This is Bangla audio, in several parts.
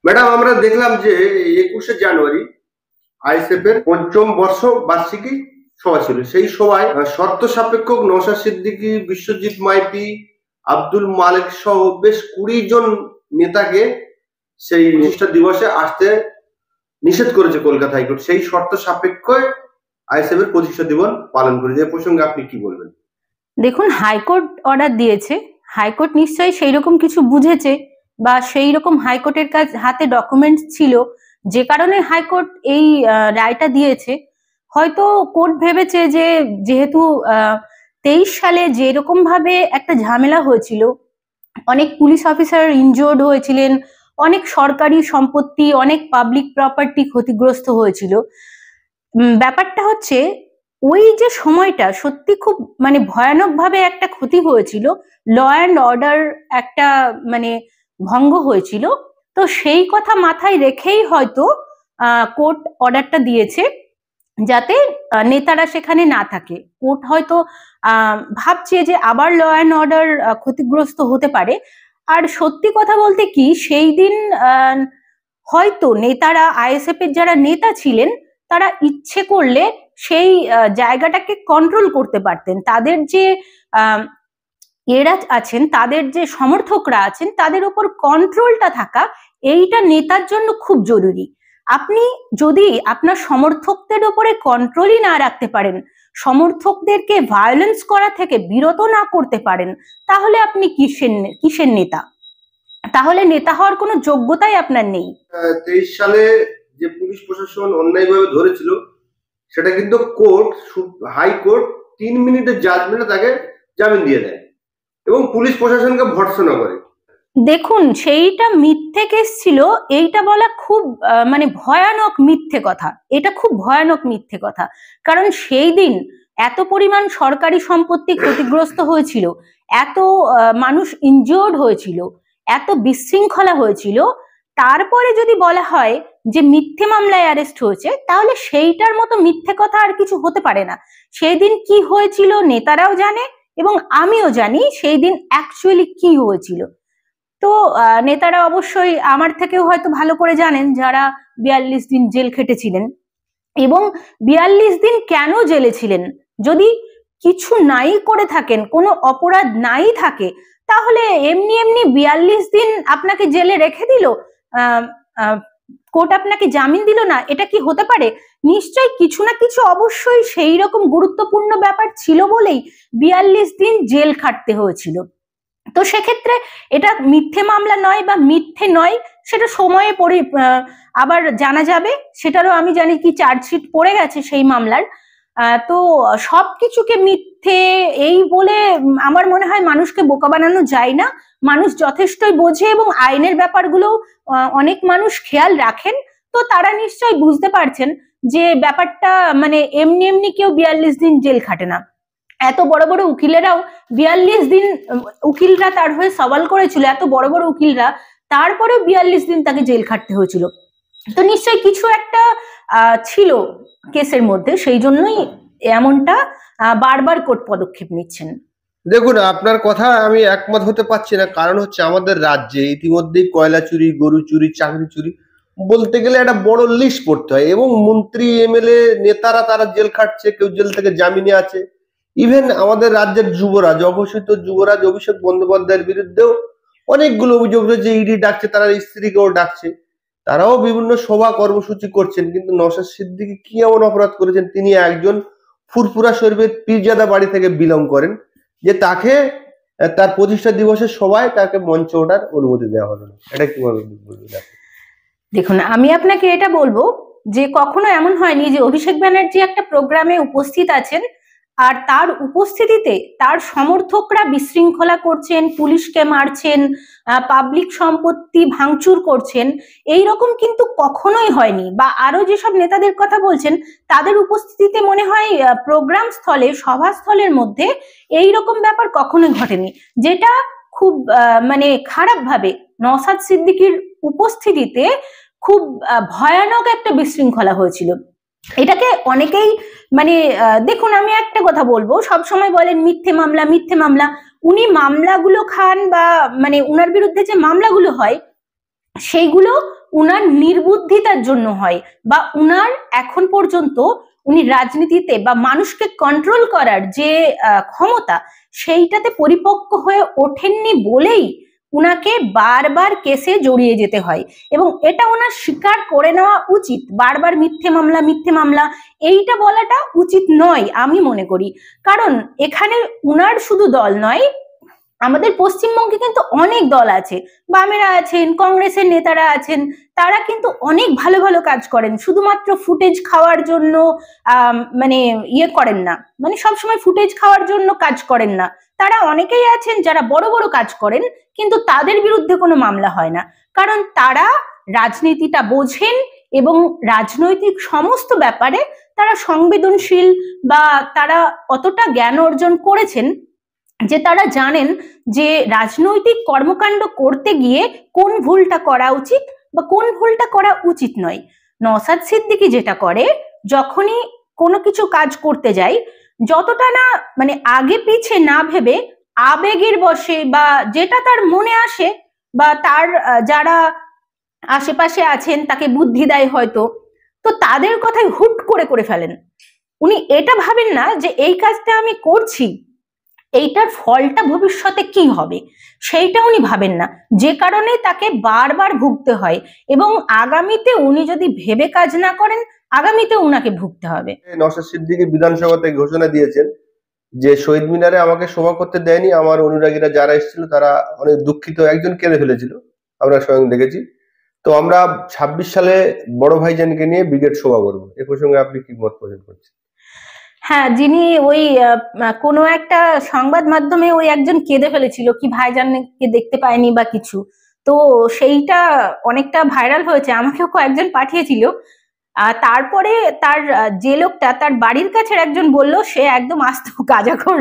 ম্যাডাম, আমরা দেখলাম যে 21শে জানুয়ারি আইএসএফ এর পঞ্চম বর্ষ বার্ষিকী সভা ছিল। সেই সভায় শর্ত সাপেক্ষ নওশাদ সিদ্দিকী, বিশ্বজিৎ মাইতি, আব্দুল মালিক সহ বেশ 20 জন নেতাকে সেই প্রতিষ্ঠা দিবসে আসতে নিষেধ করেছে কলকাতা হাইকোর্ট। সেই শর্ত সাপেক্ষে আইএসএফ এর প্রতিষ্ঠা দিবস পালন করেছে। এই প্রসঙ্গে আপনি কি বলবেন? দেখুন, হাইকোর্ট অর্ডার দিয়েছে, হাইকোর্ট নিশ্চয়ই সেই রকম কিছু বুঝেছে বা সেই রকম হাইকোর্টের হাতে ডকুমেন্টস ছিল, যে কারণে হাইকোর্ট এই রায়টা দিয়েছে। হয়তো কোর্ট ভেবেছে যে যেহেতু 23 সালে যেরকম ভাবে একটা ঝামেলা হয়েছিল, অনেক পুলিশ অফিসার ইনজোর্ড হয়েছিলেন, অনেক সরকারি সম্পত্তি, অনেক পাবলিক প্রপার্টি ক্ষতিগ্রস্ত হয়েছিল। ব্যাপারটা হচ্ছে ওই যে সময়টা সত্যি খুব ভয়ানক ভাবে একটা ক্ষতি হয়েছিল, ল অ্যান্ড অর্ডার একটা ভঙ্গ হয়েছিল। তো সেই কথা মাথায় রেখেই হয়তো কোর্ট অর্ডারটা দিয়েছে, যাতে নেতারা সেখানে না থাকে। কোর্ট হয়তো ভাবছে যে আবার ল অ্যান্ড অর্ডার ক্ষতিগ্রস্ত হতে পারে। আর সত্যি কথা বলতে কি, সেই দিন হয়তো নেতারা, আইএসএফ এর যারা নেতা ছিলেন, তারা ইচ্ছে করলে সেই জায়গাটাকে কন্ট্রোল করতে পারতেন। তাদের যে এরা আছেন, তাদের যে সমর্থকরা আছেন, তাদের উপর কন্ট্রোলটা থাকা, এইটা নেতার জন্য খুব জরুরি। আপনি যদি আপনার সমর্থকদের উপরে কন্ট্রোলই না রাখতে পারেন, সমর্থকদেরকে ভায়োলেন্স করা থেকে বিরত না করতে পারেন, তাহলে আপনি কিসের নেতা? তাহলে নেতা হওয়ার কোনো যোগ্যতাই আপনার নেই। 23 সালে যে পুলিশ প্রশাসন অন্যায়ভাবে ধরেছিল, সেটা কিন্তু হাইকোর্ট 3 মিনিটের জাজমেন্টে তাকে জামিন দিয়ে দেয় এবং পুলিশ প্রশাসনকে ভর্ৎসনা করে। দেখুন, সেইটা মিথ্যে কেস ছিল, এইটা বলা খুব ভয়ানক মিথ্যে কথা। এটা খুব ভয়ানক মিথ্যে কথা, কারণ সেই দিন এত পরিমাণ সরকারি সম্পত্তি ক্ষতিগ্রস্ত হয়েছিল, এত মানুষ ইনজিওর্ড হয়েছিল, এত বিশৃঙ্খলা হয়েছিল। তারপরে যদি বলা হয় যে মিথ্যে মামলায় অ্যারেস্ট হয়েছে, তাহলে সেইটার মতো মিথ্যে কথা আর কিছু হতে পারে না। সেই দিন কি হয়েছিল নেতারাও জানে এবং আমিও জানি সেই দিন অ্যাকচুয়ালি কি হয়েছিল। তো নেতারা অবশ্যই আমার থেকেও হয়তো ভালো করে জানেন, যারা 42 দিন জেল খেটেছিলেন। এবং 42 দিন কেন জেলে ছিলেন? যদি কিছু নাই করে থাকেন, কোনো অপরাধ নাই থাকে, তাহলে এমনি এমনি 42 দিন আপনাকে জেলে রেখে দিল, কোর্ট আপনাকে জামিন দিল না, এটা কি হতে পারে? নিশ্চয়ই কিছু না কিছু অবশ্যই সেই রকম গুরুত্বপূর্ণ ব্যাপার ছিল বলেই 42 দিন জেল খাটতে হয়েছিল। তো সেক্ষেত্রে এটা মিথ্যে মামলা নয় বা মিথ্যে নয়, সেটা সময়ে পরে আবার জানা যাবে। সেটারও আমি জানি কি চার্জশিট পড়ে গেছে সেই মামলার। তো সবকিছুকে মিথ্যে এই বলে আমার মনে হয় মানুষকে বোকা বানানো যায় না। মানুষ যথেষ্টই বোঝে এবং আইনের ব্যাপারগুলো অনেক মানুষ খেয়াল রাখেন। তো তারা নিশ্চয়ই বুঝতে পারছেন যে ব্যাপারটা এমনি এমনি কেউ 42 দিন জেল খাটে না। এত বড় বড় উকিলেরাও 42 দিন, উকিলরা তার হয়ে সওয়াল করেছিল, এত বড় বড় উকিলরা, তারপরেও 42 দিন তাকে জেল খাটতে হয়েছিল। তো নিশ্চয়ই কিছু একটা ছিল কেসের মধ্যে, সেই জন্যই এমনটা বারবার কোর্ট পদক্ষেপ নিচ্ছেন। দেখুন, আপনার কথা আমি একমত হতে পারছি না। কারণ হচ্ছে, আমাদের রাজ্যে ইতিমধ্যেই কয়লা চুরি, গরু চুরি, চাকরি চুরি বলতে গেলে একটা বড় লিস্ট পড়তে হয়, এবং মন্ত্রী, এমএলএ, নেতারা তারা জেল খাটছে, কেউ জেল থেকে জামিনে আছে। ইভেন আমাদের রাজ্যের যুবরাজ, অঘোষিত যুবরাজ অভিষেক বন্দ্যোপাধ্যায়ের বিরুদ্ধেও অনেকগুলো অভিযোগ রয়েছে। ইডি ডাকছে, তারা স্ত্রীকেও ডাকছে, তারাও বিভিন্ন সভা কর্মসূচি করছেন। কিন্তু নওশাদ সিদ্দিকী কি এমন অপরাধ করেছেন? তিনি একজন ফুরফুরা শরীফের পীরজাদা বাড়ি থেকে বিলং করেন, যে তাকে তার প্রতিষ্ঠা দিবসের সভায় তাকে মঞ্চে ওঠার অনুমতি দেওয়া হলো না। এটা কিভাবে বলবেন? দেখুন, আমি আপনাকে এটা বলবো যে কখনো এমন হয়নি যে অভিষেক ব্যানার্জি একটা প্রোগ্রামে উপস্থিত আছেন আর তার উপস্থিতিতে তার সমর্থকরা বিশৃঙ্খলা করছেন, পুলিশকে মারছেন, পাবলিক সম্পত্তি ভাঙচুর করছেন, এই রকম কিন্তু কখনোই হয়নি। বা আরো যেসব নেতাদের কথা বলছেন, তাদের উপস্থিতিতে মনে হয় প্রোগ্রাম স্থলে, সভাস্থলের মধ্যে এই রকম ব্যাপার কখনোই ঘটেনি। যেটা খুব খারাপ ভাবে নওশাদ সিদ্দিকীর উপস্থিতিতে খুব ভয়ানক একটা বিশৃঙ্খলা হয়েছিল। এটাকে অনেকেই দেখুন, আমি একটা কথা বলবো, সব সময় বলেন মিথ্যে মামলা মিথ্যে মামলা। উনি মামলাগুলো খান বা উনার বিরুদ্ধে যে মামলাগুলো হয় সেইগুলো উনার নির্বুদ্ধিতার জন্য হয়, বা উনার এখন পর্যন্ত উনি রাজনীতিতে বা মানুষকে কন্ট্রোল করার যে ক্ষমতা, সেইটাতে পরিপক্ক হয়ে ওঠেননি বলেই উনাকে বারবার কেসে জড়িয়ে যেতে হয়। এবং এটা ওনার স্বীকার করে নেওয়া উচিত। বারবার মিথ্যে মামলা মিথ্যে মামলা এইটা বলাটা উচিত নয় আমি মনে করি। কারণ এখানে উনার শুধু দল নয়, আমাদের পশ্চিমবঙ্গে কিন্তু অনেক দল আছে, বামেরা আছেন, কংগ্রেসের নেতারা আছেন, তারা কিন্তু অনেক ভালো ভালো কাজ করেন, শুধুমাত্র ফুটেজ খাওয়ার জন্য মানে ইয়ে করেন না, মানে সবসময় ফুটেজ খাওয়ার জন্য কাজ করেন না। তারা অনেকেই আছেন যারা বড় বড় কাজ করেন, কিন্তু তাদের বিরুদ্ধে কোনো মামলা হয় না, কারণ তারা রাজনীতিটা বোঝেন এবং রাজনৈতিক সমস্ত ব্যাপারে তারা সংবেদনশীল, বা তারা অতটা জ্ঞান অর্জন করেছেন যে তারা জানেন যে রাজনৈতিক কর্মকাণ্ড করতে গিয়ে কোন ভুলটা করা উচিত বা কোন ভুলটা করা উচিত নয়। নওশাদ সিদ্দিকী যেটা করে, যখনই কোনো কিছু কাজ করতে যায়, যতটা না মানে আগে পিছে না ভেবে আবেগের বশে বা যেটা তার মনে আসে, বা তার যারা আশেপাশে আছেন তাকে বুদ্ধি দেয় হয়তো, তো তাদের কথাই হুট করে ফেলেন। উনি এটা ভাবেন না যে এই কাজটা আমি করছি, এইটার ফলটা ভবিষ্যতে কি হবে, সেইটা উনি ভাবেন না, যে কারণে তাকে বারবার ভুগতে হয়। এবং আগামীতে উনি যদি ভেবে কাজ না করেন, আগামীতে উনাকে ভুগতে হবে। নওশাদ সিদ্দিকী বিধানসভাতে ঘোষণা দিয়েছেন যে শহীদ মিনারে আমাকে শোভা করতে দেয়নি, আমার অনুরাগীরা যারা এসেছিল তারা অনেক দুঃখিত, একজন কেঁদে ফেলেছিল, আমরা স্বয়ং দেখেছি। তো আমরা 26 সালে বড় ভাইজানকে নিয়ে ব্রিগেড শোভা করবো। এ প্রসঙ্গে আপনি কি মত পোষণ করছেন? হ্যাঁ, যিনি ওই কোনো একটা সংবাদ মাধ্যমে ওই একজন কেঁদে ফেলেছিল কি ভাইজানকে দেখতে পায়নি বা কিছু, তো সেইটা অনেকটা ভাইরাল হয়েছে, আমাকেও কয়েকজন পাঠিয়েছিল। তারপরে তার যে লোকটা তার বাড়ির কাছের একজন বলল সে একদম আস্ত গাঁজাখোর,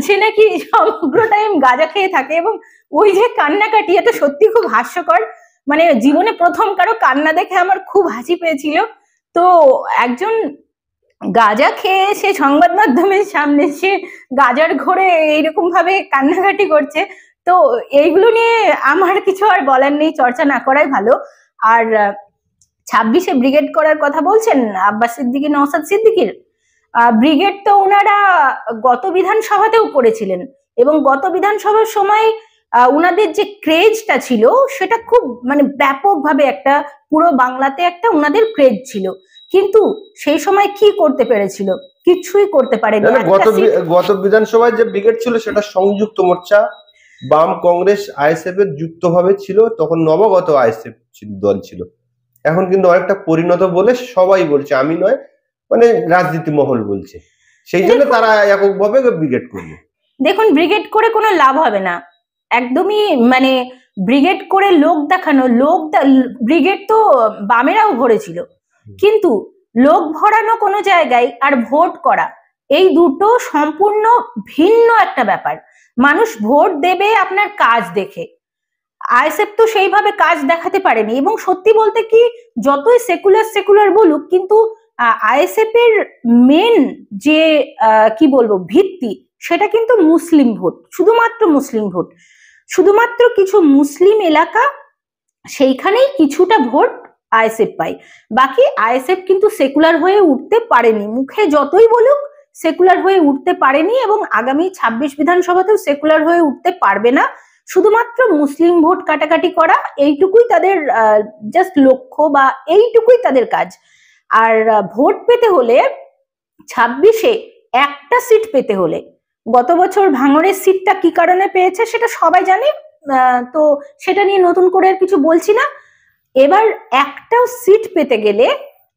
সে নাকি সমগ্র টাইম গাঁজা খেয়ে থাকে। এবং ওই যে কান্নাকাটি, এটা সত্যি খুব হাস্যকর, মানে জীবনে প্রথম কারো কান্না দেখে আমার খুব হাসি পেয়েছিল। তো একজন গাঁজা খেয়ে সে সংবাদ মাধ্যমের সামনে সে গাঁজার ঘোরে এইরকম ভাবে কান্নাকাটি করছে, তো এইগুলো নিয়ে আমার কিছু আর বলার নেই, চর্চা না করাই ভালো। আর 26-এ ব্রিগেড করার কথা বলছেন আব্বাস সিদ্দিকী, নওশাদ সিদ্দিকীর ব্রিগেড তো ওনারা গত বিধানসভাতেও করেছিলেন, এবং গত বিধানসভার সময় উনাদের যে ক্রেজটা ছিল সেটা খুব মানে ব্যাপকভাবে একটা পুরো বাংলাতে একটা উনাদের ক্রেজ ছিল, কিন্তু সেই সময় কি করতে পেরেছিল? কিছুই করতে পারেনি। গত বিধানসভায় যে ব্রিগেড ছিল সেটা সংযুক্ত মোর্চা, বাম, কংগ্রেস, আইএসএফ এর যুক্তভাবে ছিল, তখন নবগত আইএসএফ দল ছিল। এখন কিন্তু অনেকটা পরিণত বলে সবাই বলছে, আমি নয়, মানে রাজনীতি মহল বলছে, সেই জন্য তারা এককভাবে ব্রিগেড করবে। দেখুন, ব্রিগেড করে কোনো লাভ হবে না, একদমই মানে ব্রিগেড করে লোক দেখানো, ব্রিগেড তো বামেরাও ভরেছিল, কিন্তু লোক ভরানো কোনো জায়গায় আর ভোট করা, এই দুটো সম্পূর্ণ ভিন্ন একটা ব্যাপার। মানুষ ভোট দেবে আপনার কাজ দেখে, আইএসএফ তো সেইভাবে কাজ দেখাতে পারেনি। এবং সত্যি বলতে কি, যতই সেকুলার বলুক, কিন্তু আইএসএফ এর মেন যে কি বলবো ভিত্তি, সেটা কিন্তু মুসলিম ভোট, শুধুমাত্র মুসলিম ভোট, শুধুমাত্র কিছু মুসলিম এলাকা, সেইখানেই কিছুটা ভোট আইএসএফ পায়। বাকি আইএসএফ কিন্তু সেকুলার হয়ে উঠতে পারেনি, মুখে যতই বলুক সেকুলার হয়ে উঠতে পারেনি, এবং আগামী 26 বিধানসভাতেও সেকুলার হয়ে উঠতে পারবে না। শুধুমাত্র মুসলিম ভোট কাটাকাটি করা, এইটুকুই তাদের জাস্ট লক্ষ্য, বা এইটুকুই তাদের কাজ। আর ভোট পেতে হলে 26-এ একটা সিট পেতে হলে, গত বছর ভাঙড়ের সিটটা কি কারণে পেয়েছে সেটা সবাই জানে, তো সেটা নিয়ে নতুন করে আর কিছু বলছি না। এবার একটাও সিট পেতে গেলে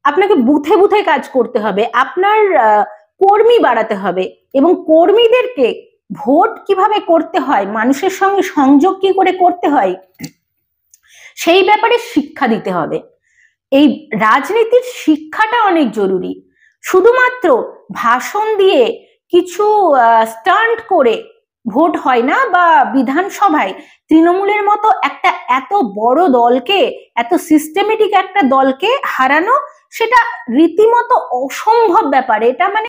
আপনাকে বুথে বুথে কাজ করতে হবে, আপনার কর্মী বাড়াতে হবে, এবং কর্মীদেরকে ভোট কিভাবে করতে হয়, মানুষের সঙ্গে সংযোগ কি করে করতে হয়, সেই ব্যাপারে শিক্ষা দিতে হবে। এই রাজনীতির শিক্ষাটা অনেক জরুরি। শুধুমাত্র ভাষণ দিয়ে কিছু স্টান্ট করে ভোট হয় না, বা বিধানসভায় তৃণমূলের মতো একটা এত বড় দলকে, এত সিস্টেমেটিক একটা দলকে হারানো, সেটা রীতিমতো অসম্ভব ব্যাপার। এটা মানে